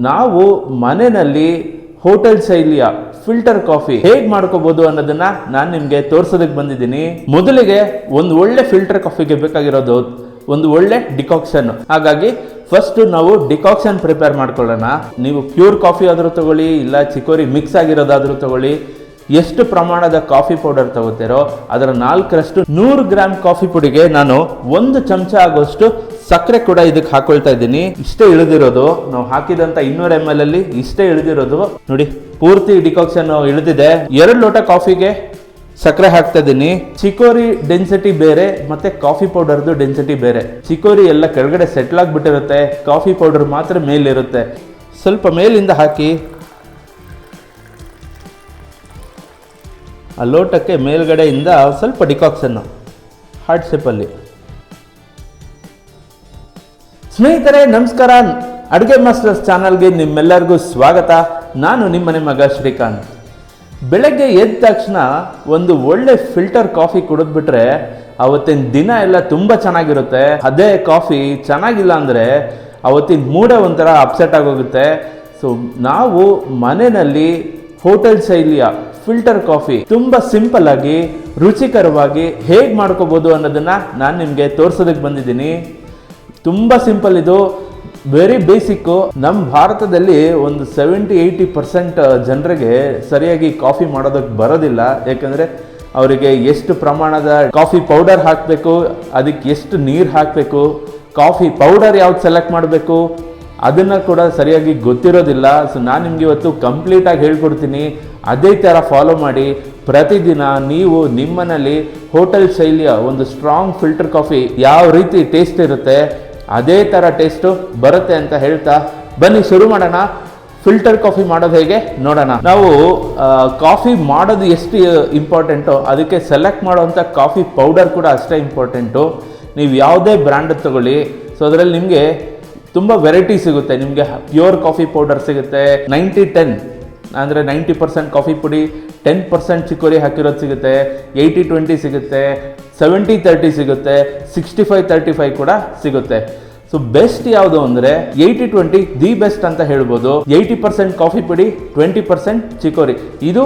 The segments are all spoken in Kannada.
ನಾವು ಮನೆಯಲ್ಲಿ ಹೋಟೆಲ್ ಶೈಲಿಯ ಫಿಲ್ಟರ್ ಕಾಫಿ ಹೇಗೆ ಮಾಡ್ಕೋಬಹುದು ಅನ್ನೋದನ್ನ ನಾನು ನಿಮಗೆ ತೋರಿಸೋದಕ್ಕೆ ಬಂದಿದ್ದೀನಿ. ಮೊದಲಿಗೆ ಒಂದು ಒಳ್ಳೆ ಫಿಲ್ಟರ್ ಕಾಫಿಗೆ ಬೇಕಾಗಿರೋದು ಒಂದು ಒಳ್ಳೆ ಡಿಕಾಕ್ಷನ್. ಹಾಗಾಗಿ ಫಸ್ಟ್ ನಾವು ಡಿಕಾಕ್ಷನ್ ಪ್ರಿಪೇರ್ ಮಾಡ್ಕೊಳ್ಳೋಣ. ನೀವು ಪ್ಯೂರ್ ಕಾಫಿ ಆದರೂ ತಗೊಳ್ಳಿ, ಇಲ್ಲ ಚಿಕೋರಿ ಮಿಕ್ಸ್ ಆಗಿರೋದಾದ್ರೂ ತಗೊಳ್ಳಿ. ಎಷ್ಟು ಪ್ರಮಾಣದ ಕಾಫಿ ಪೌಡರ್ ತಗೋತೀರೋ ಅದರ 4ರಷ್ಟು 100 ಗ್ರಾಮ್ ಕಾಫಿ ಪುಡಿಗೆ ನಾನು 1 ಚಮಚ ಆಗೋಷ್ಟು ಸಕ್ಕರೆ ಕೂಡ ಇದಕ್ಕೆ ಹಾಕೊಳ್ತಾ ಇದ್ದೀನಿ. ಇಷ್ಟೇ ಇಳಿದಿರೋದು, ನಾವು ಹಾಕಿದಂತ 200 ml ಅಲ್ಲಿ ಇಷ್ಟೇ ಇಳಿದಿರೋದು. ನೋಡಿ, ಪೂರ್ತಿ ಡಿಕಾಕ್ಷನ್ ಇಳಿದಿದೆ. 2 ಲೋಟ ಕಾಫಿಗೆ ಸಕ್ಕರೆ ಹಾಕ್ತಾ ಇದ್ದೀನಿ. ಚಿಕೋರಿ ಡೆನ್ಸಿಟಿ ಬೇರೆ ಮತ್ತೆ ಕಾಫಿ ಪೌಡರ್ದು ಡೆನ್ಸಿಟಿ ಬೇರೆ. ಚಿಕೋರಿ ಎಲ್ಲ ಕೆಳಗಡೆ ಸೆಟ್ಲ್ ಆಗಿಬಿಟ್ಟಿರುತ್ತೆ, ಕಾಫಿ ಪೌಡರ್ ಮಾತ್ರ ಮೇಲಿರುತ್ತೆ. ಸ್ವಲ್ಪ ಮೇಲಿಂದ ಹಾಕಿ ಆ ಲೋಟಕ್ಕೆ ಮೇಲ್ಗಡೆಯಿಂದ ಸ್ವಲ್ಪ ಡಿಕಾಕ್ಷನ್ನು ಹಾರ್ಟ್ ಶೇಪಲ್ಲಿ. ಸ್ನೇಹಿತರೆ ನಮಸ್ಕಾರ, ಅಡುಗೆ ಮಾಸ್ಟರ್ಸ್ ಚಾನಲ್ಗೆ ನಿಮ್ಮೆಲ್ಲರಿಗೂ ಸ್ವಾಗತ. ನಾನು ನಿಮ್ಮನೆ ಮಗ ಶ್ರೀಕಾಂತ್. ಬೆಳಗ್ಗೆ ಎದ್ದ ತಕ್ಷಣ ಒಂದು ಒಳ್ಳೆ ಫಿಲ್ಟರ್ ಕಾಫಿ ಕುಡಿದ್ಬಿಟ್ರೆ ಅವತ್ತಿನ ದಿನ ಎಲ್ಲ ತುಂಬ ಚೆನ್ನಾಗಿರುತ್ತೆ. ಅದೇ ಕಾಫಿ ಚೆನ್ನಾಗಿಲ್ಲ ಅಂದರೆ ಅವತ್ತಿನ ಮೂಡೇ ಒಂಥರ ಅಪ್ಸೆಟ್ ಆಗೋಗುತ್ತೆ. ಸೊ ನಾವು ಮನೆಯಲ್ಲಿ ಹೋಟೆಲ್ ಶೈಲಿಯ ಫಿಲ್ಟರ್ ಕಾಫಿ ತುಂಬ ಸಿಂಪಲ್ ಆಗಿ ರುಚಿಕರವಾಗಿ ಹೇಗೆ ಮಾಡ್ಕೋಬೋದು ಅನ್ನೋದನ್ನ ನಾನು ನಿಮಗೆ ತೋರಿಸೋದಕ್ಕೆ ಬಂದಿದ್ದೀನಿ. ತುಂಬ ಸಿಂಪಲ್, ಇದು ವೆರಿ ಬೇಸಿಕ್ಕು. ನಮ್ಮ ಭಾರತದಲ್ಲಿ ಒಂದು 70-80% ಜನರಿಗೆ ಸರಿಯಾಗಿ ಕಾಫಿ ಮಾಡೋದಕ್ಕೆ ಬರೋದಿಲ್ಲ. ಯಾಕಂದರೆ ಅವರಿಗೆ ಎಷ್ಟು ಪ್ರಮಾಣದ ಕಾಫಿ ಪೌಡರ್ ಹಾಕಬೇಕು, ಅದಕ್ಕೆ ಎಷ್ಟು ನೀರು ಹಾಕಬೇಕು, ಕಾಫಿ ಪೌಡರ್ ಯಾವ್ದು ಸೆಲೆಕ್ಟ್ ಮಾಡಬೇಕು ಅದನ್ನು ಕೂಡ ಸರಿಯಾಗಿ ಗೊತ್ತಿರೋದಿಲ್ಲ. ಸೊ ನಾನು ನಿಮಗೆ ಇವತ್ತು ಕಂಪ್ಲೀಟಾಗಿ ಹೇಳ್ಕೊಡ್ತೀನಿ. ಅದೇ ಥರ ಫಾಲೋ ಮಾಡಿ ಪ್ರತಿದಿನ ನೀವು ನಿಮ್ಮನಲ್ಲಿ ಹೋಟೆಲ್ ಶೈಲಿಯ ಒಂದು ಸ್ಟ್ರಾಂಗ್ ಫಿಲ್ಟರ್ ಕಾಫಿ ಯಾವ ರೀತಿ ಟೇಸ್ಟ್ ಇರುತ್ತೆ ಅದೇ ಥರ ಟೇಸ್ಟು ಬರುತ್ತೆ ಅಂತ ಹೇಳ್ತಾ ಬನ್ನಿ ಶುರು ಮಾಡೋಣ. ಫಿಲ್ಟರ್ ಕಾಫಿ ಮಾಡೋದು ಹೇಗೆ ನೋಡೋಣ. ನಾವು ಕಾಫಿ ಮಾಡೋದು ಎಷ್ಟು ಇಂಪಾರ್ಟೆಂಟು, ಅದಕ್ಕೆ ಸೆಲೆಕ್ಟ್ ಮಾಡೋವಂಥ ಕಾಫಿ ಪೌಡರ್ ಕೂಡ ಅಷ್ಟೇ ಇಂಪಾರ್ಟೆಂಟು. ನೀವು ಯಾವುದೇ ಬ್ರ್ಯಾಂಡ್ ತಗೊಳ್ಳಿ, ಸೊ ಅದರಲ್ಲಿ ನಿಮಗೆ ತುಂಬ ವೆರೈಟಿ ಸಿಗುತ್ತೆ. ನಿಮಗೆ ಪ್ಯೂರ್ ಕಾಫಿ ಪೌಡರ್ ಸಿಗುತ್ತೆ, 90-10 ಅಂದರೆ 90% ಕಾಫಿ ಪುಡಿ, 10% ಚಿಕೋರಿ ಹಾಕಿರೋದು ಸಿಗುತ್ತೆ, 80-20 ಸಿಗುತ್ತೆ, 70-30 ಸಿಗುತ್ತೆ, 65-35 ಕೂಡ ಸಿಗುತ್ತೆ. ಸೊ ಬೆಸ್ಟ್ ಯಾವುದು ಅಂದರೆ 80-20 ದಿ ಬೆಸ್ಟ್ ಅಂತ ಹೇಳ್ಬೋದು. 80% ಕಾಫಿ ಪುಡಿ, 20% ಚಿಕೋರಿ, ಇದು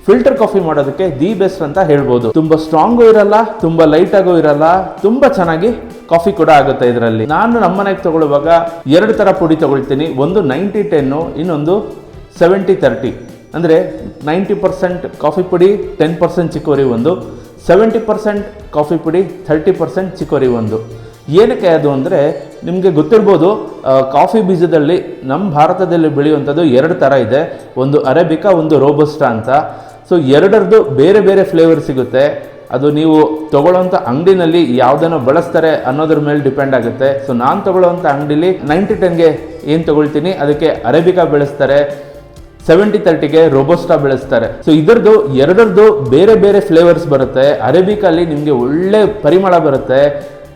ಫಿಲ್ಟರ್ ಕಾಫಿ ಮಾಡೋದಕ್ಕೆ ದಿ ಬೆಸ್ಟ್ ಅಂತ ಹೇಳ್ಬೋದು. ತುಂಬ ಸ್ಟ್ರಾಂಗು ಇರಲ್ಲ, ತುಂಬ ಲೈಟಾಗೂ ಇರಲ್ಲ, ತುಂಬ ಚೆನ್ನಾಗಿ ಕಾಫಿ ಕೂಡ ಆಗುತ್ತೆ ಇದರಲ್ಲಿ. ನಾನು ನಮ್ಮನೆಗೆ ತಗೊಳ್ಳುವಾಗ 2 ಥರ ಪುಡಿ ತಗೊಳ್ತೀನಿ. ಒಂದು 90-10, ಇನ್ನೊಂದು 70-30. ಅಂದರೆ 90% ಕಾಫಿ ಪುಡಿ, 10% ಚಿಕೋರಿ ಒಂದು, 70% ಕಾಫಿ ಪುಡಿ, 30% ಚಿಕೋರಿ ಒಂದು. ಏನಕ್ಕೆ ಅದು ಅಂದರೆ ನಿಮಗೆ ಗೊತ್ತಿರ್ಬೋದು, ಕಾಫಿ ಬೀಜದಲ್ಲಿ ನಮ್ಮ ಭಾರತದಲ್ಲಿ ಬೆಳೆಯುವಂಥದ್ದು 2 ಥರ ಇದೆ. ಒಂದು ಅರೇಬಿಕಾ, ಒಂದು ರೋಬಸ್ಟಾ ಅಂತ. ಸೊ ಎರಡರದ್ದು ಬೇರೆ ಬೇರೆ ಫ್ಲೇವರ್ ಸಿಗುತ್ತೆ. ಅದು ನೀವು ತೊಗೊಳ್ಳೋವಂಥ ಅಂಗಡಿನಲ್ಲಿ ಯಾವುದನ್ನು ಬಳಸ್ತಾರೆ ಅನ್ನೋದ್ರ ಮೇಲೆ ಡಿಪೆಂಡ್ ಆಗುತ್ತೆ. ಸೊ ನಾನು ತೊಗೊಳ್ಳೋವಂಥ ಅಂಗಡಿಲಿ 90-10ಗೆ ಏನು ತೊಗೊಳ್ತೀನಿ ಅದಕ್ಕೆ ಅರೇಬಿಕಾ ಬೆಳೆಸ್ತಾರೆ, 70-30ಗೆ ರೋಬೋಸ್ಟಾ ಬೆಳೆಸ್ತಾರೆ. ಸೊ ಇದರದ್ದು ಎರಡರದ್ದು ಬೇರೆ ಬೇರೆ ಫ್ಲೇವರ್ಸ್ ಬರುತ್ತೆ. ಅರೇಬಿಕಲ್ಲಿ ನಿಮಗೆ ಒಳ್ಳೆ ಪರಿಮಳ ಬರುತ್ತೆ,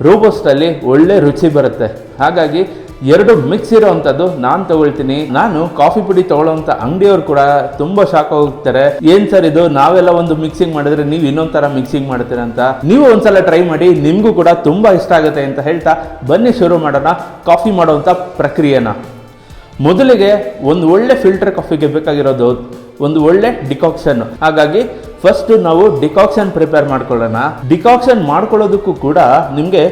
ರೋಬೋಸ್ಟಲ್ಲಿ ಒಳ್ಳೆ ರುಚಿ ಬರುತ್ತೆ. ಹಾಗಾಗಿ 2 ಮಿಕ್ಸ್ ಇರೋವಂಥದ್ದು ನಾನು ತಗೊಳ್ತೀನಿ. ನಾನು ಕಾಫಿ ಪುಡಿ ತಗೊಳ್ಳೋವಂಥ ಅಂಗಡಿಯವರು ಕೂಡ ತುಂಬ ಶಾಕ್ ಹೋಗ್ತಾರೆ, ಏನ್ ಸರ್ ಇದು, ನಾವೆಲ್ಲ ಒಂದು ಮಿಕ್ಸಿಂಗ್ ಮಾಡಿದ್ರೆ ನೀವು ಇನ್ನೊಂದು ಥರ ಮಿಕ್ಸಿಂಗ್ ಮಾಡ್ತೀರ ಅಂತ. ನೀವು ಒಂದ್ಸಲ ಟ್ರೈ ಮಾಡಿ, ನಿಮಗೂ ಕೂಡ ತುಂಬ ಇಷ್ಟ ಆಗುತ್ತೆ ಅಂತ ಹೇಳ್ತಾ ಬನ್ನಿ ಶುರು ಮಾಡೋಣ ಕಾಫಿ ಮಾಡೋವಂಥ ಪ್ರಕ್ರಿಯೆನ. ಮೊದಲಿಗೆ ಒಂದು ಒಳ್ಳೆ ಫಿಲ್ಟರ್ ಕಾಫಿಗೆ ಬೇಕಾಗಿರೋದು ಒಂದು ಒಳ್ಳೆ ಡಿಕಾಕ್ಷನ್. ಹಾಗಾಗಿ ಫಸ್ಟ್ ನಾವು ಡಿಕಾಕ್ಷನ್ ಪ್ರಿಪೇರ್ ಮಾಡ್ಕೊಳ್ಳೋಣ. ಡಿಕಾಕ್ಷನ್ ಮಾಡ್ಕೊಳ್ಳೋದಕ್ಕೂ ಕೂಡ ನಿಮಗೆ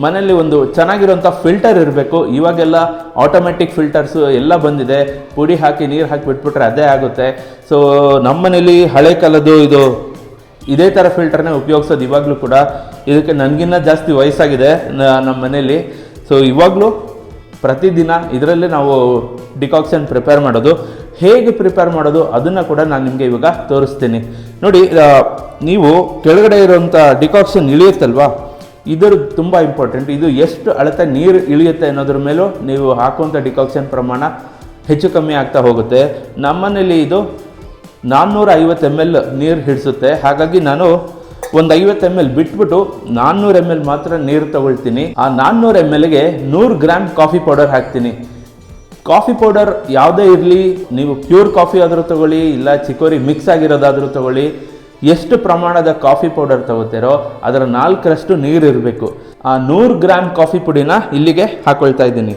ಮನೆಯಲ್ಲಿ ಒಂದು ಚೆನ್ನಾಗಿರೋಂಥ ಫಿಲ್ಟರ್ ಇರಬೇಕು. ಇವಾಗೆಲ್ಲ ಆಟೋಮೆಟಿಕ್ ಫಿಲ್ಟರ್ಸು ಎಲ್ಲ ಬಂದಿದೆ, ಪುಡಿ ಹಾಕಿ ನೀರು ಹಾಕಿ ಬಿಟ್ಬಿಟ್ರೆ ಅದೇ ಆಗುತ್ತೆ. ಸೊ ನಮ್ಮ ಮನೇಲಿ ಹಳೆ ಕಾಲದ್ದು ಇದೇ ಥರ ಫಿಲ್ಟರ್ನೇ ಉಪಯೋಗಿಸೋದು ಇವಾಗಲೂ ಕೂಡ. ಇದಕ್ಕೆ ನನಗಿನ್ನ ಜಾಸ್ತಿ ವಯಸ್ಸಾಗಿದೆ ನಮ್ಮ ಮನೇಲಿ. ಸೊ ಇವಾಗಲೂ ಪ್ರತಿದಿನ ಇದರಲ್ಲೇ ನಾವು ಡಿಕಾಕ್ಷನ್ ಪ್ರಿಪೇರ್ ಮಾಡೋದು. ಹೇಗೆ ಪ್ರಿಪೇರ್ ಮಾಡೋದು ಅದನ್ನು ಕೂಡ ನಾನು ನಿಮಗೆ ಇವಾಗ ತೋರಿಸ್ತೀನಿ. ನೋಡಿ, ನೀವು ಕೆಳಗಡೆ ಇರೋಂಥ ಡಿಕಾಕ್ಷನ್ ಇಳಿಯುತ್ತಲ್ವಾ, ಇದರ ತುಂಬ ಇಂಪಾರ್ಟೆಂಟ್. ಇದು ಎಷ್ಟು ಅಳತೆ ನೀರು ಇಳಿಯುತ್ತೆ ಅನ್ನೋದ್ರ ಮೇಲೂ ನೀವು ಹಾಕುವಂಥ ಡಿಕಾಕ್ಷನ್ ಪ್ರಮಾಣ ಹೆಚ್ಚು ಕಮ್ಮಿ ಆಗ್ತಾ ಹೋಗುತ್ತೆ. ನಮ್ಮನೇಲಿ ಇದು 450 ml ನೀರು ಹಿಡಿಸುತ್ತೆ. ಹಾಗಾಗಿ ನಾನು ಒಂದು 50 ml ಬಿಟ್ಬಿಟ್ಟು 400 ml ಮಾತ್ರ ನೀರು ತಗೊಳ್ತೀನಿ. ಆ 400 mlಗೆ 100 ಗ್ರಾಮ್ ಕಾಫಿ ಪೌಡರ್ ಹಾಕ್ತೀನಿ. ಕಾಫಿ ಪೌಡರ್ ಯಾವುದೇ ಇರಲಿ, ನೀವು ಪ್ಯೂರ್ ಕಾಫಿ ಆದರೂ ತಗೊಳ್ಳಿ, ಇಲ್ಲ ಚಿಕೋರಿ ಮಿಕ್ಸ್ ಆಗಿರೋದಾದರೂ ತಗೊಳ್ಳಿ, ಎಷ್ಟು ಪ್ರಮಾಣದ ಕಾಫಿ ಪೌಡರ್ ತಗೋತೀರೋ ಅದರ 4ರಷ್ಟು ನೀರು ಇರಬೇಕು. ಆ 100 ಗ್ರಾಮ್ ಕಾಫಿ ಪುಡಿನ ಇಲ್ಲಿಗೆ ಹಾಕೊಳ್ತಾ ಇದ್ದೀನಿ.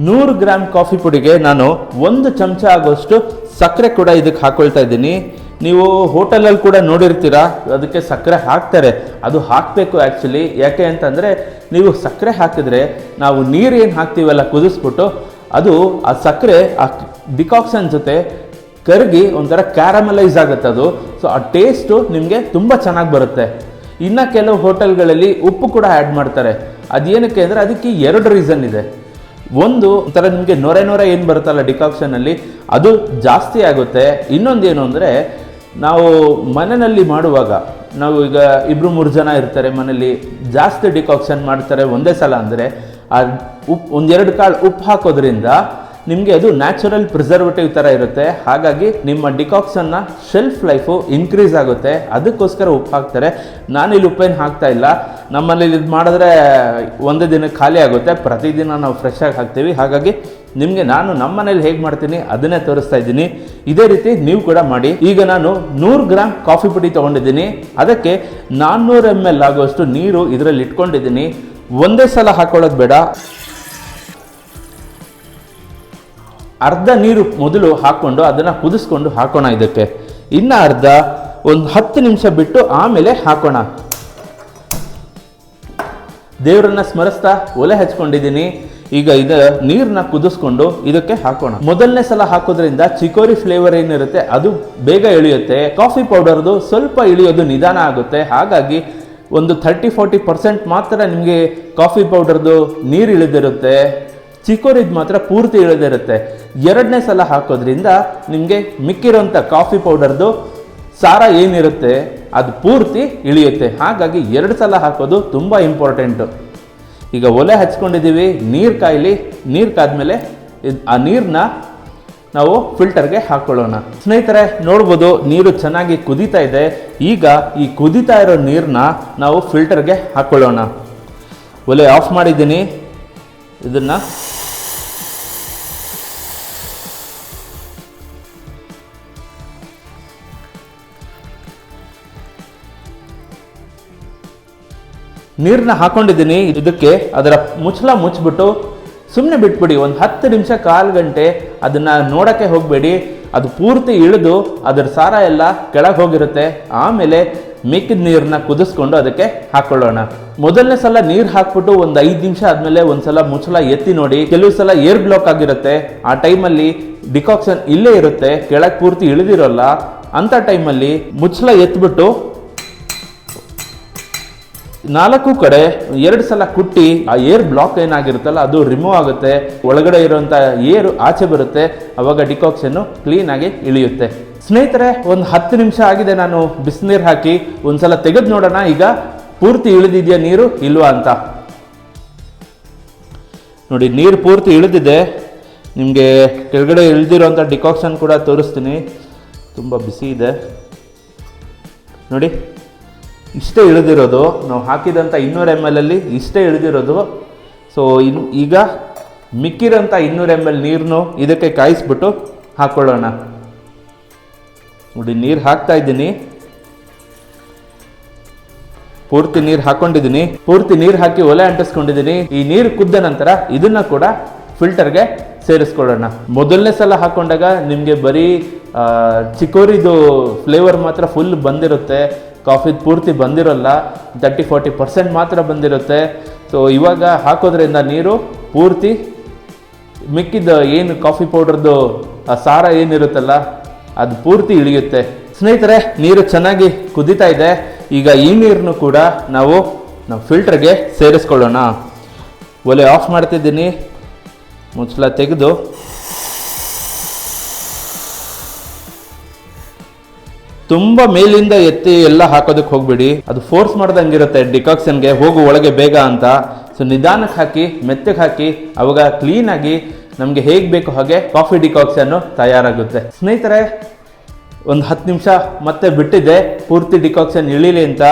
100 ಗ್ರಾಮ್ ಕಾಫಿ ಪುಡಿಗೆ ನಾನು 1 ಚಮಚ ಆಗೋಷ್ಟು ಸಕ್ಕರೆ ಕೂಡ ಇದಕ್ಕೆ ಹಾಕೊಳ್ತಾ ಇದ್ದೀನಿ. ನೀವು ಹೋಟೆಲಲ್ಲಿ ಕೂಡ ನೋಡಿರ್ತೀರಾ, ಅದಕ್ಕೆ ಸಕ್ಕರೆ ಹಾಕ್ತಾರೆ. ಅದು ಹಾಕಬೇಕು ಆ್ಯಕ್ಚುಲಿ. ಯಾಕೆ ಅಂತಂದರೆ ನೀವು ಸಕ್ಕರೆ ಹಾಕಿದ್ರೆ ನಾವು ನೀರು ಏನು ಹಾಕ್ತೀವಲ್ಲ ಕುದಿಸ್ಬಿಟ್ಟು, ಅದು ಆ ಸಕ್ಕರೆ ಆ ಡಿಕಾಕ್ಷನ್ ಜೊತೆ ಕರಗಿ ಒಂಥರ ಕ್ಯಾರಮಲೈಸ್ ಆಗುತ್ತೆ ಅದು. ಸೊ ಆ ಟೇಸ್ಟು ನಿಮಗೆ ತುಂಬ ಚೆನ್ನಾಗಿ ಬರುತ್ತೆ. ಇನ್ನು ಕೆಲವು ಹೋಟೆಲ್ಗಳಲ್ಲಿ ಉಪ್ಪು ಕೂಡ ಆ್ಯಡ್ ಮಾಡ್ತಾರೆ. ಅದೇನಕ್ಕೆ ಅಂದರೆ ಅದಕ್ಕೆ 2 ರೀಸನ್ ಇದೆ. ಒಂದು ಒಂಥರ ನಿಮಗೆ ನೊರೆ ಏನು ಬರುತ್ತಲ್ಲ ಡಿಕಾಕ್ಷನಲ್ಲಿ, ಅದು ಜಾಸ್ತಿ ಆಗುತ್ತೆ. ಇನ್ನೊಂದು ಏನು ಅಂದರೆ ನಾವು ಮನೆಯಲ್ಲಿ ಮಾಡುವಾಗ, ನಾವು ಈಗ 2-3 ಜನ ಇರ್ತಾರೆ ಮನೇಲಿ, ಜಾಸ್ತಿ ಡಿಕಾಕ್ಷನ್ ಮಾಡ್ತಾರೆ ಒಂದೇ ಸಲ ಅಂದರೆ ಆ ಉಪ್ಪು 1-2 ಕಾಳು ಉಪ್ಪು ಹಾಕೋದ್ರಿಂದ ನಿಮಗೆ ಅದು ನ್ಯಾಚುರಲ್ ಪ್ರಿಸರ್ವೇಟಿವ್ ಥರ ಇರುತ್ತೆ. ಹಾಗಾಗಿ ನಿಮ್ಮ ಡಿಕಾಕ್ಷನ್ನ ಶೆಲ್ಫ್ ಲೈಫು ಇನ್ಕ್ರೀಸ್ ಆಗುತ್ತೆ. ಅದಕ್ಕೋಸ್ಕರ ಉಪ್ಪು ಹಾಕ್ತಾರೆ. ನಾನಿಲ್ಲಿ ಉಪ್ಪೇನು ಹಾಕ್ತಾ ಇಲ್ಲ. ನಮ್ಮಲ್ಲಿ ಇದು ಮಾಡಿದ್ರೆ ಒಂದೇ ದಿನಕ್ಕೆ ಖಾಲಿ ಆಗುತ್ತೆ. ಪ್ರತಿದಿನ ನಾವು ಫ್ರೆಶ್ ಆಗಿ ಹಾಕ್ತೀವಿ. ಹಾಗಾಗಿ ನಿಮಗೆ ನಾನು ನಮ್ಮ ಮನೇಲಿ ಹೇಗೆ ಮಾಡ್ತೀನಿ ಅದನ್ನೇ ತೋರಿಸ್ತಾ ಇದ್ದೀನಿ. ಇದೇ ರೀತಿ ನೀವು ಕೂಡ ಮಾಡಿ. ಈಗ ನಾನು 100 ಗ್ರಾಮ್ ಕಾಫಿ ಪುಡಿ ತೊಗೊಂಡಿದ್ದೀನಿ. ಅದಕ್ಕೆ 400 ml ಆಗುವಷ್ಟು ನೀರು ಇದರಲ್ಲಿ ಇಟ್ಕೊಂಡಿದ್ದೀನಿ. ಒಂದೇ ಸಲ ಹಾಕೊಳ್ಳೋದು ಬೇಡ. ಅರ್ಧ ನೀರು ಮೊದಲು ಹಾಕ್ಕೊಂಡು ಅದನ್ನು ಕುದಿಸ್ಕೊಂಡು ಹಾಕೋಣ. ಇದಕ್ಕೆ ಇನ್ನು ಅರ್ಧ ಒಂದು 10 ನಿಮಿಷ ಬಿಟ್ಟು ಆಮೇಲೆ ಹಾಕೋಣ. ದೇವರನ್ನ ಸ್ಮರಿಸ್ತಾ ಒಲೆ ಹಚ್ಕೊಂಡಿದ್ದೀನಿ. ಈಗ ಇದು ನೀರನ್ನ ಕುದಿಸ್ಕೊಂಡು ಇದಕ್ಕೆ ಹಾಕೋಣ. ಮೊದಲನೇ ಸಲ ಹಾಕೋದ್ರಿಂದ ಚಿಕೋರಿ ಫ್ಲೇವರ್ ಏನಿರುತ್ತೆ ಅದು ಬೇಗ ಇಳಿಯುತ್ತೆ. ಕಾಫಿ ಪೌಡರ್ದು ಸ್ವಲ್ಪ ಇಳಿಯೋದು ನಿಧಾನ ಆಗುತ್ತೆ. ಹಾಗಾಗಿ ಒಂದು 30-40% ಮಾತ್ರ ನಿಮಗೆ ಕಾಫಿ ಪೌಡರ್ದು ನೀರು ಇಳಿದಿರುತ್ತೆ. ಚಿಕೋರಿದು ಮಾತ್ರ ಪೂರ್ತಿ ಇಳಿದಿರುತ್ತೆ. 2ನೇ ಸಲ ಹಾಕೋದ್ರಿಂದ ನಿಮಗೆ ಮಿಕ್ಕಿರೋಂಥ ಕಾಫಿ ಪೌಡರ್ದು ಸಾರ ಏನಿರುತ್ತೆ ಅದು ಪೂರ್ತಿ ಇಳಿಯುತ್ತೆ. ಹಾಗಾಗಿ 2 ಸಲ ಹಾಕೋದು ತುಂಬ ಇಂಪಾರ್ಟೆಂಟು. ಈಗ ಒಲೆ ಹಚ್ಕೊಂಡಿದ್ದೀವಿ, ನೀರು ಕಾಯಲಿ. ನೀರು ಕಾದ್ಮೇಲೆ ಆ ನೀರನ್ನ ನಾವು ಫಿಲ್ಟರ್ಗೆ ಹಾಕ್ಕೊಳ್ಳೋಣ. ಸ್ನೇಹಿತರೆ ನೋಡ್ಬೋದು, ನೀರು ಚೆನ್ನಾಗಿ ಕುದೀತಾ ಇದೆ. ಈಗ ಈ ಕುದೀತಾ ಇರೋ ನೀರನ್ನ ನಾವು ಫಿಲ್ಟರ್ಗೆ ಹಾಕ್ಕೊಳ್ಳೋಣ. ಒಲೆ ಆಫ್ ಮಾಡಿದ್ದೀನಿ. ಇದನ್ನು ನೀರನ್ನ ಹಾಕೊಂಡಿದ್ದೀನಿ. ಇದಕ್ಕೆ ಅದರ ಮುಚ್ಚಳ ಮುಚ್ಚಿಬಿಟ್ಟು ಸುಮ್ಮನೆ ಬಿಟ್ಬಿಡಿ. ಒಂದು 10 ನಿಮಿಷ, 1/4 ಗಂಟೆ ಅದನ್ನು ನೋಡೋಕ್ಕೆ ಹೋಗಬೇಡಿ. ಅದು ಪೂರ್ತಿ ಇಳಿದು ಅದರ ಸಾರ ಎಲ್ಲ ಕೆಳಗೆ ಹೋಗಿರುತ್ತೆ. ಆಮೇಲೆ ಮಿಕ್ಕಿದ ನೀರನ್ನ ಕುದಿಸ್ಕೊಂಡು ಅದಕ್ಕೆ ಹಾಕ್ಕೊಳ್ಳೋಣ. ಮೊದಲನೇ ಸಲ ನೀರು ಹಾಕ್ಬಿಟ್ಟು ಒಂದು 5 ನಿಮಿಷ ಆದಮೇಲೆ ಒಂದ್ಸಲ ಮುಚ್ಚಳ ಎತ್ತಿ ನೋಡಿ. ಕೆಲವು ಸಲ ಏರ್ ಬ್ಲಾಕ್ ಆಗಿರುತ್ತೆ. ಆ ಟೈಮಲ್ಲಿ ಡಿಕಾಕ್ಷನ್ ಇಲ್ಲೇ ಇರುತ್ತೆ, ಕೆಳಗೆ ಪೂರ್ತಿ ಇಳಿದಿರೋಲ್ಲ. ಅಂಥ ಟೈಮಲ್ಲಿ ಮುಚ್ಚಳ ಎತ್ಬಿಟ್ಟು 4 ಕಡೆ 2 ಸಲ ಕುಟ್ಟಿ ಆ ಏರ್ ಬ್ಲಾಕ್ ಏನಾಗಿರುತ್ತಲ್ಲ ಅದು ರಿಮೂವ್ ಆಗುತ್ತೆ. ಒಳಗಡೆ ಇರುವಂಥ ಏರು ಆಚೆ ಬರುತ್ತೆ. ಅವಾಗ ಡಿಕಾಕ್ಷನ್ನು ಕ್ಲೀನಾಗಿ ಇಳಿಯುತ್ತೆ. ಸ್ನೇಹಿತರೆ ಒಂದು 10 ನಿಮಿಷ ಆಗಿದೆ. ನಾನು ಬಿಸಿನೀರು ಹಾಕಿ ಒಂದ್ಸಲ ತೆಗೆದು ನೋಡೋಣ ಈಗ ಪೂರ್ತಿ ಇಳಿದಿದೆಯಾ ನೀರು ಇಲ್ವಾ ಅಂತ. ನೋಡಿ, ನೀರು ಪೂರ್ತಿ ಇಳಿದಿದೆ. ನಿಮಗೆ ಕೆಳಗಡೆ ಇಳಿದಿರೋಂಥ ಡಿಕಾಕ್ಷನ್ ಕೂಡ ತೋರಿಸ್ತೀನಿ. ತುಂಬ ಬಿಸಿ ಇದೆ ನೋಡಿ. ಇಷ್ಟೇ ಇಳಿದಿರೋದು. ನಾವು ಹಾಕಿದಂಥ 200 ml ಅಲ್ಲಿ ಇಷ್ಟೇ ಇಳಿದಿರೋದು. ಸೊ ಈಗ ಮಿಕ್ಕಿರೋಂಥ 200 ml ನೀರನ್ನು ಇದಕ್ಕೆ ಕಾಯಿಸ್ಬಿಟ್ಟು ಹಾಕ್ಕೊಳ್ಳೋಣ. ನೋಡಿ, ನೀರು ಹಾಕ್ತಾ ಇದ್ದೀನಿ. ಪೂರ್ತಿ ನೀರು ಹಾಕೊಂಡಿದ್ದೀನಿ. ಪೂರ್ತಿ ನೀರು ಹಾಕಿ ಒಲೆ ಅಂಟಿಸ್ಕೊಂಡಿದ್ದೀನಿ. ಈ ನೀರು ಕುದ್ದ ನಂತರ ಇದನ್ನ ಕೂಡ ಫಿಲ್ಟರ್ಗೆ ಸೇರಿಸ್ಕೊಳ್ಳೋಣ. ಮೊದಲನೇ ಸಲ ಹಾಕೊಂಡಾಗ ನಿಮಗೆ ಬರೀ ಚಿಕೋರಿದು ಫ್ಲೇವರ್ ಮಾತ್ರ ಫುಲ್ ಬಂದಿರುತ್ತೆ. ಕಾಫಿದು ಪೂರ್ತಿ ಬಂದಿರೋಲ್ಲ, 30-40% ಮಾತ್ರ ಬಂದಿರುತ್ತೆ. ಸೊ ಇವಾಗ ಹಾಕೋದ್ರಿಂದ ನೀರು ಪೂರ್ತಿ ಮಿಕ್ಕಿದ ಏನು ಕಾಫಿ ಪೌಡರ್ದು ಸಾರ ಏನಿರುತ್ತಲ್ಲ ಅದು ಪೂರ್ತಿ ಇಳಿಯುತ್ತೆ. ಸ್ನೇಹಿತರೆ, ನೀರು ಚೆನ್ನಾಗಿ ಕುದೀತಾ ಇದೆ. ಈಗ ಈ ನೀರನ್ನು ಕೂಡ ನಾವು ಫಿಲ್ಟರ್ಗೆ ಸೇರಿಸ್ಕೊಳ್ಳೋಣ. ಒಲೆ ಆಫ್ ಮಾಡ್ತಿದ್ದೀನಿ. ಮುಚ್ಚಳ ತೆಗೆದು ತುಂಬ ಮೇಲಿಂದ ಎತ್ತಿ ಎಲ್ಲ ಹಾಕೋದಕ್ಕೆ ಹೋಗ್ಬಿಡಿ. ಅದು ಫೋರ್ಸ್ ಮಾಡ್ದಂಗಿರುತ್ತೆ ಡಿಕಾಕ್ಷನ್ಗೆ, ಹೋಗು ಒಳಗೆ ಬೇಗ ಅಂತ. ಸೊ ನಿಧಾನಕ್ಕೆ ಹಾಕಿ, ಮೆತ್ತಗೆ ಹಾಕಿ, ಅವಾಗ ಕ್ಲೀನಾಗಿ ನಮಗೆ ಹೇಗೆ ಬೇಕು ಹಾಗೆ ಕಾಫಿ ಡಿಕಾಕ್ಷನ್ನು ತಯಾರಾಗುತ್ತೆ. ಸ್ನೇಹಿತರೆ, ಒಂದು 10 ನಿಮಿಷ ಮತ್ತೆ ಬಿಟ್ಟಿದೆ ಪೂರ್ತಿ ಡಿಕಾಕ್ಷನ್ ಇಳಿಲಿ ಅಂತ.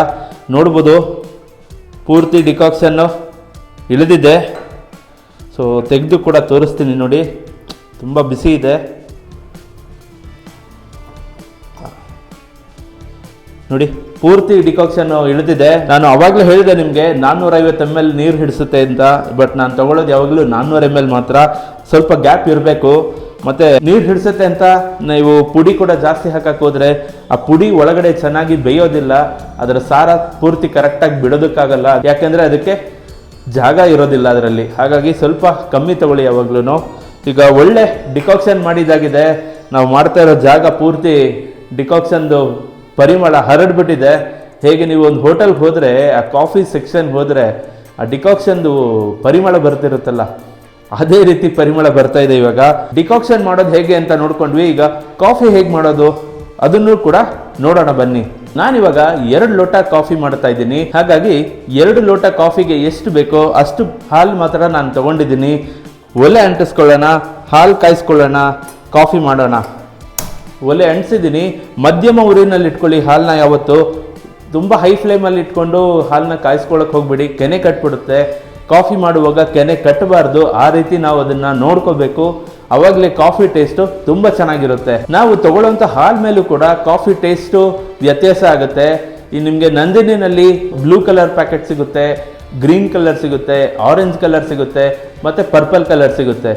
ನೋಡ್ಬೋದು, ಪೂರ್ತಿ ಡಿಕಾಕ್ಷನ್ನು ಇಳಿದಿದೆ. ಸೊ ತೆಗೆದು ಕೂಡ ತೋರಿಸ್ತೀನಿ ನೋಡಿ. ತುಂಬ ಬಿಸಿ ಇದೆ ನೋಡಿ. ಪೂರ್ತಿ ಡಿಕಾಕ್ಷನ್ ಇಳಿದಿದೆ. ನಾನು ಅವಾಗಲೇ ಹೇಳಿದೆ ನಿಮಗೆ 450 ml ನೀರು ಹಿಡಿಸುತ್ತೆ ಅಂತ. ಬಟ್ ನಾನು ತಗೊಳ್ಳೋದು ಯಾವಾಗಲೂ 400 ml ಮಾತ್ರ. ಸ್ವಲ್ಪ ಗ್ಯಾಪ್ ಇರಬೇಕು. ಮತ್ತೆ ನೀರು ಹಿಡಿಸುತ್ತೆ ಅಂತ ನೀವು ಪುಡಿ ಕೂಡ ಜಾಸ್ತಿ ಹಾಕಕ್ಕೆ ಹೋದ್ರೆ ಆ ಪುಡಿ ಒಳಗಡೆ ಚೆನ್ನಾಗಿ ಬೇಯೋದಿಲ್ಲ, ಅದರ ಸಾರ ಪೂರ್ತಿ ಕರೆಕ್ಟಾಗಿ ಬಿಡೋದಕ್ಕಾಗಲ್ಲ. ಯಾಕೆಂದ್ರೆ ಅದಕ್ಕೆ ಜಾಗ ಇರೋದಿಲ್ಲ ಅದರಲ್ಲಿ. ಹಾಗಾಗಿ ಸ್ವಲ್ಪ ಕಮ್ಮಿ ತಗೊಳ್ಳಿ ಯಾವಾಗ್ಲೂ. ಈಗ ಒಳ್ಳೆ ಡಿಕಾಕ್ಷನ್ ಮಾಡಿದಾಗಿದೆ. ನಾವು ಮಾಡ್ತಾ ಇರೋ ಜಾಗ ಪೂರ್ತಿ ಡಿಕಾಕ್ಷನ್ದು ಪರಿಮಳ ಹರಡ್ಬಿಟ್ಟಿದೆ. ಹೇಗೆ ನೀವು ಒಂದು ಹೋಟೆಲ್ಗೆ ಹೋದರೆ ಆ ಕಾಫಿ ಸೆಕ್ಷನ್ ಹೋದರೆ ಆ ಡಿಕಾಕ್ಷನ್ದು ಪರಿಮಳ ಬರ್ತಿರುತ್ತಲ್ಲ, ಅದೇ ರೀತಿ ಪರಿಮಳ ಬರ್ತಾ ಇದೆ. ಇವಾಗ ಡಿಕಾಕ್ಷನ್ ಮಾಡೋದು ಹೇಗೆ ಅಂತ ನೋಡ್ಕೊಂಡ್ವಿ. ಈಗ ಕಾಫಿ ಹೇಗೆ ಮಾಡೋದು ಅದನ್ನು ಕೂಡ ನೋಡೋಣ ಬನ್ನಿ. ನಾನಿವಾಗ 2 ಲೋಟ ಕಾಫಿ ಮಾಡ್ತಾ ಇದ್ದೀನಿ. ಹಾಗಾಗಿ 2 ಲೋಟ ಕಾಫಿಗೆ ಎಷ್ಟು ಬೇಕೋ ಅಷ್ಟು ಹಾಲು ಮಾತ್ರ ನಾನು ತಗೊಂಡಿದ್ದೀನಿ. ಒಲೆ ಅಂಟಿಸ್ಕೊಳ್ಳೋಣ, ಹಾಲು ಕಾಯಿಸ್ಕೊಳ್ಳೋಣ, ಕಾಫಿ ಮಾಡೋಣ. ಒಲೆ ಅಂಟಿಸಿದ್ದೀನಿ. ಮಧ್ಯಮ ಉರಿನಲ್ಲಿ ಇಟ್ಕೊಳ್ಳಿ ಹಾಲನ್ನ. ಯಾವತ್ತು ತುಂಬ ಹೈ ಫ್ಲೇಮಲ್ಲಿ ಇಟ್ಕೊಂಡು ಹಾಲನ್ನ ಕಾಯಿಸ್ಕೊಳ್ಳೋಕೆ ಹೋಗ್ಬಿಡಿ, ಕೆನೆ ಕಟ್ಬಿಡುತ್ತೆ. ಕಾಫಿ ಮಾಡುವಾಗ ಕೆನೆ ಕಟ್ಟಬಾರ್ದು. ಆ ರೀತಿ ನಾವು ಅದನ್ನು ನೋಡ್ಕೋಬೇಕು. ಅವಾಗಲೇ ಕಾಫಿ ಟೇಸ್ಟು ತುಂಬ ಚೆನ್ನಾಗಿರುತ್ತೆ. ನಾವು ತಗೊಳ್ಳೋಂಥ ಹಾಲ್ ಮೇಲೂ ಕೂಡ ಕಾಫಿ ಟೇಸ್ಟು ವ್ಯತ್ಯಾಸ ಆಗುತ್ತೆ. ಈ ನಿಮಗೆ ನಂದಿನಿನಲ್ಲಿ ಬ್ಲೂ ಕಲರ್ ಪ್ಯಾಕೆಟ್ ಸಿಗುತ್ತೆ, ಗ್ರೀನ್ ಕಲರ್ ಸಿಗುತ್ತೆ, ಆರೆಂಜ್ ಕಲರ್ ಸಿಗುತ್ತೆ, ಮತ್ತು ಪರ್ಪಲ್ ಕಲರ್ ಸಿಗುತ್ತೆ.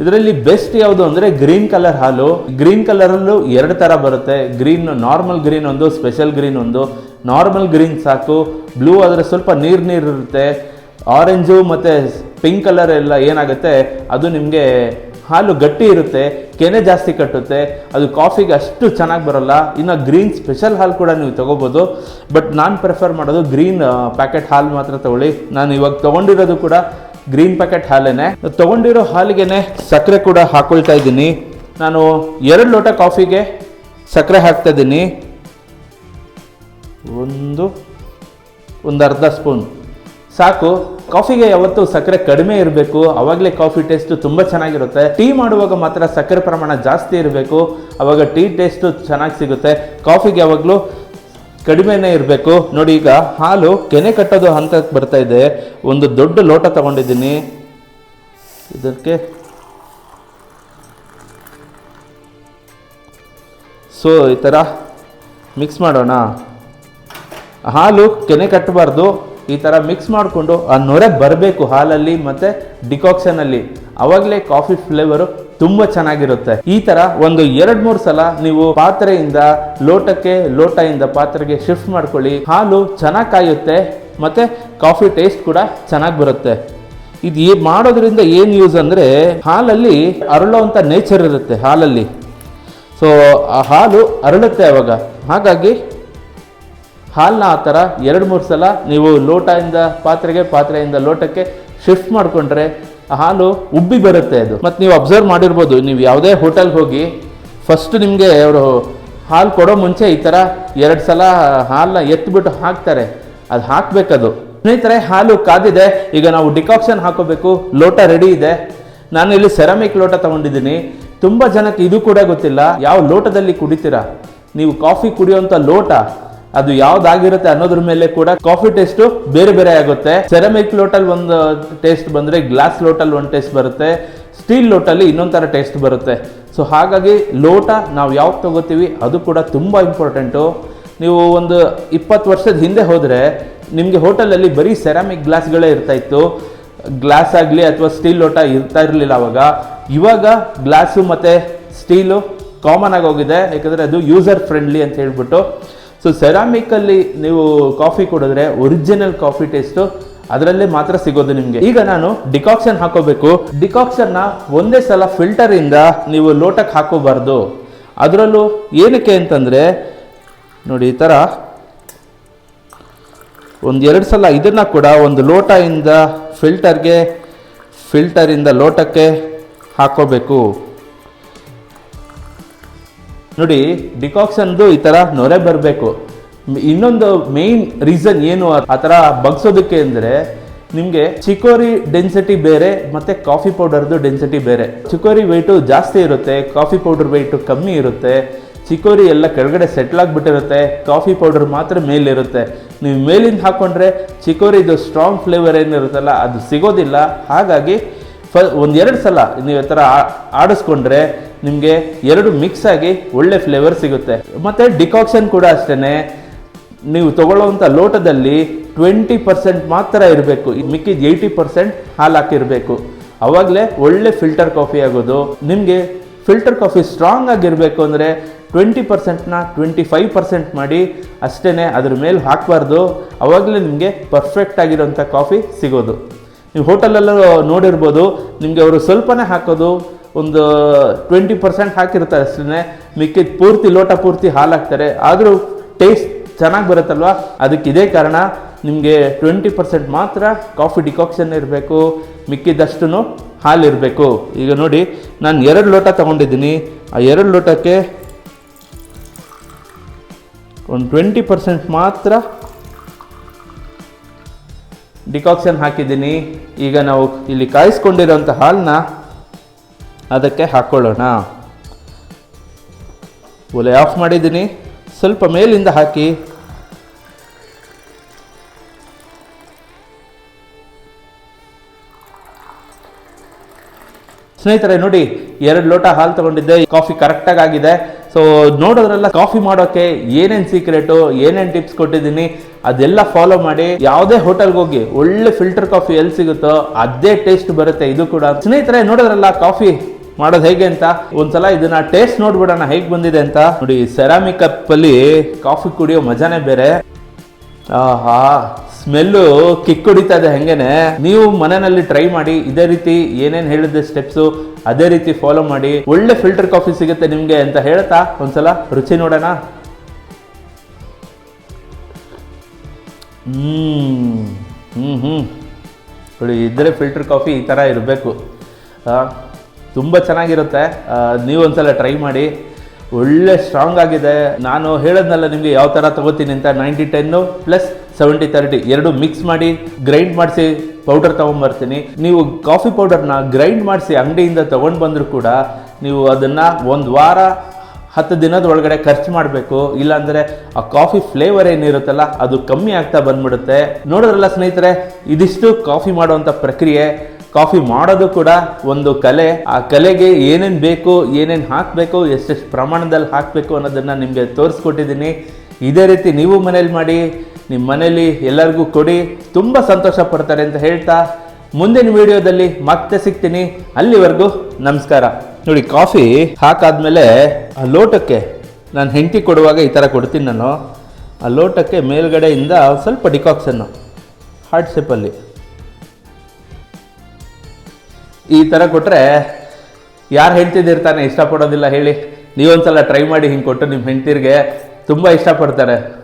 ಇದರಲ್ಲಿ ಬೆಸ್ಟ್ ಯಾವುದು ಅಂದರೆ ಗ್ರೀನ್ ಕಲರ್ ಹಾಲು. ಗ್ರೀನ್ ಕಲರಲ್ಲೂ 2 ಥರ ಬರುತ್ತೆ. ಗ್ರೀನ್ ನಾರ್ಮಲ್ ಗ್ರೀನ್ ಒಂದು, ಸ್ಪೆಷಲ್ ಗ್ರೀನ್ ಒಂದು. ನಾರ್ಮಲ್ ಗ್ರೀನ್ ಸಾಕು. ಬ್ಲೂ ಆದರೆ ಸ್ವಲ್ಪ ನೀರು ಇರುತ್ತೆ. ಆರೆಂಜು ಮತ್ತು ಪಿಂಕ್ ಕಲರ್ ಎಲ್ಲ ಏನಾಗುತ್ತೆ, ಅದು ನಿಮಗೆ ಹಾಲು ಗಟ್ಟಿ ಇರುತ್ತೆ, ಕೆನೆ ಜಾಸ್ತಿ ಕಟ್ಟುತ್ತೆ, ಅದು ಕಾಫಿಗೆ ಅಷ್ಟು ಚೆನ್ನಾಗಿ ಬರೋಲ್ಲ. ಇನ್ನು ಗ್ರೀನ್ ಸ್ಪೆಷಲ್ ಹಾಲು ಕೂಡ ನೀವು ತೊಗೋಬೋದು. ಬಟ್ ನಾನು ಪ್ರಿಫರ್ ಮಾಡೋದು ಗ್ರೀನ್ ಪ್ಯಾಕೆಟ್ ಹಾಲು ಮಾತ್ರ ತೊಗೊಳ್ಳಿ. ನಾನು ಇವಾಗ ತೊಗೊಂಡಿರೋದು ಕೂಡ ಗ್ರೀನ್ ಪ್ಯಾಕೆಟ್ ಹಾಲೇನೆ. ತೊಗೊಂಡಿರೋ ಹಾಲಿಗೆ ಸಕ್ಕರೆ ಕೂಡ ಹಾಕೊಳ್ತಾ ಇದ್ದೀನಿ. ನಾನು 2 ಲೋಟ ಕಾಫಿಗೆ ಸಕ್ಕರೆ ಹಾಕ್ತಾ ಇದ್ದೀನಿ. ಒಂದು ಅರ್ಧ ಸ್ಪೂನ್ ಸಾಕು. ಕಾಫಿಗೆ ಯಾವತ್ತೂ ಸಕ್ಕರೆ ಕಡಿಮೆ ಇರಬೇಕು, ಅವಾಗಲೇ ಕಾಫಿ ಟೇಸ್ಟು ತುಂಬ ಚೆನ್ನಾಗಿರುತ್ತೆ. ಟೀ ಮಾಡುವಾಗ ಮಾತ್ರ ಸಕ್ಕರೆ ಪ್ರಮಾಣ ಜಾಸ್ತಿ ಇರಬೇಕು, ಅವಾಗ ಟೀ ಟೇಸ್ಟು ಚೆನ್ನಾಗಿ ಸಿಗುತ್ತೆ. ಕಾಫಿಗೆ ಯಾವಾಗಲೂ ಕಡಿಮೆನೇ ಇರಬೇಕು. ನೋಡಿ, ಈಗ ಹಾಲು ಕೆನೆ ಕಟ್ಟೋದು ಹಂತಕ್ಕೆ ಬರ್ತಾ ಇದೆ. ಒಂದು ದೊಡ್ಡ ಲೋಟ ತಗೊಂಡಿದ್ದೀನಿ. ಇದಕ್ಕೆ ಈ ಥರ ಮಿಕ್ಸ್ ಮಾಡೋಣ. ಹಾಲು ಕೆನೆ ಕಟ್ಟಬಾರ್ದು. ಈ ಥರ ಮಿಕ್ಸ್ ಮಾಡಿಕೊಂಡು ಆ ನೊರೆ ಬರಬೇಕು ಹಾಲಲ್ಲಿ ಮತ್ತು ಡಿಕಾಕ್ಷನಲ್ಲಿ. ಆವಾಗಲೇ ಕಾಫಿ ಫ್ಲೇವರು ತುಂಬ ಚೆನ್ನಾಗಿರುತ್ತೆ. ಈ ಥರ ಒಂದು 2-3 ಸಲ ನೀವು ಪಾತ್ರೆಯಿಂದ ಲೋಟಕ್ಕೆ, ಲೋಟದಿಂದ ಪಾತ್ರೆಗೆ ಶಿಫ್ಟ್ ಮಾಡ್ಕೊಳ್ಳಿ. ಹಾಲು ಚೆನ್ನಾಗಿ ಕಾಯುತ್ತೆ ಮತ್ತು ಕಾಫಿ ಟೇಸ್ಟ್ ಕೂಡ ಚೆನ್ನಾಗಿ ಬರುತ್ತೆ. ಇದು ಮಾಡೋದ್ರಿಂದ ಏನು ಯೂಸ್ ಅಂದರೆ, ಹಾಲಲ್ಲಿ ಅರಳೋವಂಥ ನೇಚರ್ ಇರುತ್ತೆ ಹಾಲಲ್ಲಿ. ಆ ಹಾಲು ಅರಳುತ್ತೆ ಅವಾಗ. ಹಾಗಾಗಿ ಹಾಲನ್ನ ಆ ಥರ 2-3 ಸಲ ನೀವು ಲೋಟದಿಂದ ಪಾತ್ರೆಗೆ, ಪಾತ್ರೆಯಿಂದ ಲೋಟಕ್ಕೆ ಶಿಫ್ಟ್ ಮಾಡಿಕೊಂಡ್ರೆ ಹಾಲು ಉಬ್ಬಿ ಬರುತ್ತೆ ಅದು. ಮತ್ತು ನೀವು ಅಬ್ಸರ್ವ್ ಮಾಡಿರ್ಬೋದು, ನೀವು ಯಾವುದೇ ಹೋಟೆಲ್ಗೆ ಹೋಗಿ ಫಸ್ಟ್ ನಿಮಗೆ ಅವರು ಹಾಲು ಕೊಡೋ ಮುಂಚೆ ಈ ಥರ 2 ಸಲ ಹಾಲನ್ನ ಎತ್ತಿಬಿಟ್ಟು ಹಾಕ್ತಾರೆ. ಅದು ಹಾಕಬೇಕದು. ಸ್ನೇಹಿತರೆ, ಹಾಲು ಕಾದಿದೆ. ಈಗ ನಾವು ಡಿಕಾಕ್ಷನ್ ಹಾಕೋಬೇಕು. ಲೋಟ ರೆಡಿ ಇದೆ. ನಾನು ಇಲ್ಲಿ ಸೆರಾಮಿಕ್ ಲೋಟ ತಗೊಂಡಿದ್ದೀನಿ. ತುಂಬ ಜನಕ್ಕೆ ಇದು ಕೂಡ ಗೊತ್ತಿಲ್ಲ, ಯಾವ ಲೋಟದಲ್ಲಿ ಕುಡಿತೀರಾ ನೀವು ಕಾಫಿ ಕುಡಿಯೋಂಥ ಲೋಟ ಅದು ಯಾವ್ದಾಗಿರುತ್ತೆ ಅನ್ನೋದ್ರ ಮೇಲೆ ಕೂಡ ಕಾಫಿ ಟೇಸ್ಟು ಬೇರೆ ಬೇರೆ ಆಗುತ್ತೆ. ಸೆರಾಮಿಕ್ ಲೋಟಲ್ ಒಂದು ಟೇಸ್ಟ್ ಬಂದರೆ, ಗ್ಲಾಸ್ ಲೋಟಲ್ ಒಂದು ಟೇಸ್ಟ್ ಬರುತ್ತೆ, ಸ್ಟೀಲ್ ಲೋಟಲ್ಲಿ ಇನ್ನೊಂಥರ ಟೇಸ್ಟ್ ಬರುತ್ತೆ. ಹಾಗಾಗಿ ಲೋಟ ನಾವು ಯಾವಾಗ ತಗೋತೀವಿ ಅದು ಕೂಡ ತುಂಬ ಇಂಪಾರ್ಟೆಂಟು. ನೀವು ಒಂದು 20 ವರ್ಷದ ಹಿಂದೆ ಹೋದರೆ ನಿಮಗೆ ಹೋಟೆಲಲ್ಲಿ ಬರೀ ಸೆರಾಮಿಕ್ ಗ್ಲಾಸ್ಗಳೇ ಇರ್ತಾಯಿತ್ತು. ಗ್ಲಾಸ್ ಆಗಲಿ ಅಥವಾ ಸ್ಟೀಲ್ ಲೋಟ ಇರ್ತಾ ಇರಲಿಲ್ಲ ಅವಾಗ. ಇವಾಗ ಗ್ಲಾಸು ಮತ್ತು ಸ್ಟೀಲು ಕಾಮನ್ ಆಗಿ ಹೋಗಿದೆ, ಯಾಕಂದರೆ ಅದು ಯೂಸರ್ ಫ್ರೆಂಡ್ಲಿ ಅಂತ ಹೇಳ್ಬಿಟ್ಟು. ಸೆರಾಮಿಕಲ್ಲಿ ನೀವು ಕಾಫಿ ಕುಡಿದ್ರೆ ಒರಿಜಿನಲ್ ಕಾಫಿ ಟೇಸ್ಟು ಅದರಲ್ಲೇ ಮಾತ್ರ ಸಿಗೋದು ನಿಮಗೆ. ಈಗ ನಾನು ಡಿಕಾಕ್ಷನ್ ಹಾಕೋಬೇಕು. ಡಿಕಾಕ್ಷನ್ನ ಒಂದೇ ಸಲ ಫಿಲ್ಟರಿಂದ ನೀವು ಲೋಟಕ್ಕೆ ಹಾಕೋಬಾರ್ದು. ಅದರಲ್ಲೂ ಏನಕ್ಕೆ ಅಂತಂದರೆ ನೋಡಿ, ಈ ಥರ 1-2 ಸಲ ಇದನ್ನು ಕೂಡ ಒಂದು ಲೋಟದಿಂದ ಫಿಲ್ಟರಿಂದ ಲೋಟಕ್ಕೆ ಹಾಕೋಬೇಕು. ನೋಡಿ, ಡಿಕಾಕ್ಷನ್ದು ಈ ಥರ ನೊರೆ ಬರಬೇಕು. ಇನ್ನೊಂದು ಮೇನ್ ರೀಸನ್ ಏನು ಆ ಥರ ಬಗ್ಸೋದಕ್ಕೆ ಅಂದರೆ, ನಿಮಗೆ ಚಿಕೋರಿ ಡೆನ್ಸಿಟಿ ಬೇರೆ ಮತ್ತು ಕಾಫಿ ಪೌಡರ್ದು ಡೆನ್ಸಿಟಿ ಬೇರೆ. ಚಿಕೋರಿ ವೆಯ್ಟು ಜಾಸ್ತಿ ಇರುತ್ತೆ, ಕಾಫಿ ಪೌಡರ್ ವೆಯ್ಟು ಕಮ್ಮಿ ಇರುತ್ತೆ. ಚಿಕೋರಿ ಎಲ್ಲ ಕೆಳಗಡೆ ಸೆಟ್ಲ್ ಆಗಿಬಿಟ್ಟಿರುತ್ತೆ, ಕಾಫಿ ಪೌಡರ್ ಮಾತ್ರ ಮೇಲಿರುತ್ತೆ. ನೀವು ಮೇಲಿಂದ ಹಾಕ್ಕೊಂಡ್ರೆ ಚಿಕೋರಿದು ಸ್ಟ್ರಾಂಗ್ ಫ್ಲೇವರ್ ಏನಿರುತ್ತಲ್ಲ ಅದು ಸಿಗೋದಿಲ್ಲ. ಹಾಗಾಗಿ 1-2 ಸಲ ನೀವು ಈ ಥರ ಆಡಿಸ್ಕೊಂಡ್ರೆ ನಿಮಗೆ 2 ಮಿಕ್ಸ್ ಆಗಿ ಒಳ್ಳೆ ಫ್ಲೇವರ್ ಸಿಗುತ್ತೆ. ಮತ್ತು ಡಿಕಾಕ್ಷನ್ ಕೂಡ ಅಷ್ಟೇ, ನೀವು ತಗೊಳ್ಳುವಂಥ ಲೋಟದಲ್ಲಿ 20% ಮಾತ್ರ ಇರಬೇಕು, ಮಿಕ್ಕಿದ 80% ಹಾಲು ಹಾಕಿರಬೇಕು. ಅವಾಗಲೇ ಒಳ್ಳೆ ಫಿಲ್ಟರ್ ಕಾಫಿ ಆಗೋದು. ನಿಮಗೆ ಫಿಲ್ಟರ್ ಕಾಫಿ ಸ್ಟ್ರಾಂಗ್ ಆಗಿರಬೇಕು ಅಂದರೆ 20%ನ 25% ಮಾಡಿ ಅಷ್ಟೇ, ಅದ್ರ ಮೇಲೆ ಹಾಕಬಾರ್ದು. ಅವಾಗಲೇ ನಿಮಗೆ ಪರ್ಫೆಕ್ಟ್ ಆಗಿರೋಂಥ ಕಾಫಿ ಸಿಗೋದು. ನೀವು ಹೋಟೆಲಲ್ಲೂ ನೋಡಿರ್ಬೋದು, ನಿಮಗೆ ಅವರು ಸ್ವಲ್ಪನೇ ಹಾಕೋದು, ಒಂದು 20% ಹಾಕಿರ್ತಾರೆ ಅಷ್ಟೇ, ಮಿಕ್ಕಿದ ಪೂರ್ತಿ ಲೋಟ ಪೂರ್ತಿ ಹಾಲು ಹಾಕ್ತಾರೆ. ಆದರೂ ಟೇಸ್ಟ್ ಚೆನ್ನಾಗಿ ಬರುತ್ತಲ್ವ, ಅದಕ್ಕೆ ಇದೇ ಕಾರಣ. ನಿಮಗೆ 20% ಮಾತ್ರ ಕಾಫಿ ಡಿಕಾಕ್ಷನ್ ಇರಬೇಕು, ಮಿಕ್ಕಿದಷ್ಟು ಹಾಲು ಇರಬೇಕು. ಈಗ ನೋಡಿ, ನಾನು 2 ಲೋಟ ತೊಗೊಂಡಿದ್ದೀನಿ. ಆ 2 ಲೋಟಕ್ಕೆ ಒಂದು 20% ಮಾತ್ರ ಡಿಕಾಕ್ಷನ್ ಹಾಕಿದ್ದೀನಿ. ಈಗ ನಾವು ಇಲ್ಲಿ ಕಾಯಿಸ್ಕೊಂಡಿರೋಂಥ ಹಾಲನ್ನ ಅದಕ್ಕೆ ಹಾಕ್ಕೊಳ್ಳೋಣ. ಒಲೆ ಆಫ್ ಮಾಡಿದ್ದೀನಿ. ಸ್ವಲ್ಪ ಮೇಲಿಂದ ಹಾಕಿ ಸ್ನೇಹಿತರೆ ನೋಡಿ, 2 ಲೋಟ ಹಾಲು ತಗೊಂಡಿದ್ದೆ. ಕಾಫಿ ಕರೆಕ್ಟಾಗಿ ಆಗಿದೆ. ಸೊ ನೋಡೋದ್ರಲ್ಲ, ಕಾಫಿ ಮಾಡೋಕ್ಕೆ ಏನೇನು ಸೀಕ್ರೆಟು, ಏನೇನು ಟಿಪ್ಸ್ ಕೊಟ್ಟಿದ್ದೀನಿ ಅದೆಲ್ಲ ಫಾಲೋ ಮಾಡಿ. ಯಾವುದೇ ಹೋಟೆಲ್ಗೆ ಹೋಗಿ ಒಳ್ಳೆ ಫಿಲ್ಟರ್ ಕಾಫಿ ಎಲ್ಲಿ ಸಿಗುತ್ತೋ ಅದೇ ಟೇಸ್ಟ್ ಬರುತ್ತೆ ಇದು ಕೂಡ. ಸ್ನೇಹಿತರೆ ನೋಡೋದ್ರಲ್ಲ ಕಾಫಿ ಮಾಡೋದು ಹೇಗೆ ಅಂತ, ಒಂದ್ಸಲ ಇದನ್ನ ಟೇಸ್ಟ್ ನೋಡ್ಬಿಡೋಣ ಹೇಗೆ ಬಂದಿದೆ ಅಂತ. ನೋಡಿ, ಸೆರಾಮಿಕ್ ಕಪ್ಪಲ್ಲಿ ಕಾಫಿ ಕುಡಿಯೋ ಮಜಾನೇ ಬೇರೆ. ಆಹಾ, ಸ್ಮೆಲ್ಲು ಕಿಕ್ ಹೊಡಿತಾ ಇದೆ. ಹಂಗೇನೆ ನೀವು ಮನೆಯಲ್ಲಿ ಟ್ರೈ ಮಾಡಿ. ಇದೇ ರೀತಿ ಏನೇನು ಹೇಳಿದೆ ಸ್ಟೆಪ್ಸು ಅದೇ ರೀತಿ ಫಾಲೋ ಮಾಡಿ. ಒಳ್ಳೆ ಫಿಲ್ಟರ್ ಕಾಫಿ ಸಿಗುತ್ತೆ ನಿಮಗೆ ಅಂತ ಹೇಳ್ತಾ ಒಂದ್ಸಲ ರುಚಿ ನೋಡೋಣ. ನೋಡಿ, ಇದ್ರೆ ಫಿಲ್ಟರ್ ಕಾಫಿ ಈ ಥರ ಇರಬೇಕು. ತುಂಬ ಚೆನ್ನಾಗಿರುತ್ತೆ. ನೀವು ಒಂದ್ಸಲ ಟ್ರೈ ಮಾಡಿ. ಒಳ್ಳೆ ಸ್ಟ್ರಾಂಗ್ ಆಗಿದೆ. ನಾನು ಹೇಳೋದ್ನಲ್ಲ ನಿಮಗೆ ಯಾವ ಥರ ತೊಗೋತೀನಿ ಅಂತ, 90-10 ಪ್ಲಸ್ 70-30 ಎರಡು ಮಿಕ್ಸ್ ಮಾಡಿ ಗ್ರೈಂಡ್ ಮಾಡಿಸಿ ಪೌಡರ್ ತೊಗೊಂಬರ್ತೀನಿ. ನೀವು ಕಾಫಿ ಪೌಡರ್ನ ಗ್ರೈಂಡ್ ಮಾಡಿಸಿ ಅಂಗಡಿಯಿಂದ ತೊಗೊಂಡು ಬಂದರೂ ಕೂಡ ನೀವು ಅದನ್ನು 1 ವಾರ 10 ದಿನದ ಒಳಗಡೆ ಖರ್ಚು ಮಾಡಬೇಕು. ಇಲ್ಲಾಂದರೆ ಆ ಕಾಫಿ ಫ್ಲೇವರ್ ಏನಿರುತ್ತಲ್ಲ ಅದು ಕಮ್ಮಿ ಆಗ್ತಾ ಬಂದ್ಬಿಡುತ್ತೆ. ನೋಡೋದ್ರಲ್ಲ ಸ್ನೇಹಿತರೆ, ಇದಿಷ್ಟು ಕಾಫಿ ಮಾಡುವಂಥ ಪ್ರಕ್ರಿಯೆ. ಕಾಫಿ ಮಾಡೋದು ಕೂಡ ಒಂದು ಕಲೆ. ಆ ಕಲೆಗೆ ಏನೇನು ಬೇಕು, ಏನೇನು ಹಾಕಬೇಕು, ಎಷ್ಟೆಷ್ಟು ಪ್ರಮಾಣದಲ್ಲಿ ಹಾಕಬೇಕು ಅನ್ನೋದನ್ನು ನಿಮಗೆ ತೋರಿಸ್ಕೊಟ್ಟಿದ್ದೀನಿ. ಇದೇ ರೀತಿ ನೀವು ಮನೇಲಿ ಮಾಡಿ, ನಿಮ್ಮ ಮನೇಲಿ ಎಲ್ಲರಿಗೂ ಕೊಡಿ, ತುಂಬ ಸಂತೋಷ ಪಡ್ತಾರೆ ಅಂತ ಹೇಳ್ತಾ ಮುಂದಿನ ವಿಡಿಯೋದಲ್ಲಿ ಮತ್ತೆ ಸಿಗ್ತೀನಿ. ಅಲ್ಲಿವರೆಗೂ ನಮಸ್ಕಾರ. ನೋಡಿ, ಕಾಫಿ ಹಾಕಾದ್ಮೇಲೆ ಆ ಲೋಟಕ್ಕೆ ನಾನು ಹೆಂಡತಿ ಕೊಡುವಾಗ ಈ ಥರ ಕೊಡ್ತೀನಿ ನಾನು. ಆ ಲೋಟಕ್ಕೆ ಮೇಲ್ಗಡೆಯಿಂದ ಸ್ವಲ್ಪ ಡಿಕಾಕ್ಷನ್ನು ಹಾರ್ಟ್ ಶೇಪಲ್ಲಿ ಈ ಥರ ಕೊಟ್ಟರೆ ಯಾರು ಹೆಂಡ್ತಿದಿರ್ತಾನೆ ಇಷ್ಟಪಡೋದಿಲ್ಲ ಹೇಳಿ. ನೀವೊಂದ್ಸಲ ಟ್ರೈ ಮಾಡಿ, ಹಿಂಗೆ ಕೊಟ್ಟು ನಿಮ್ಮ ಹೆಂಡ್ತಿರ್ಗೆ ತುಂಬ ಇಷ್ಟಪಡ್ತಾರೆ.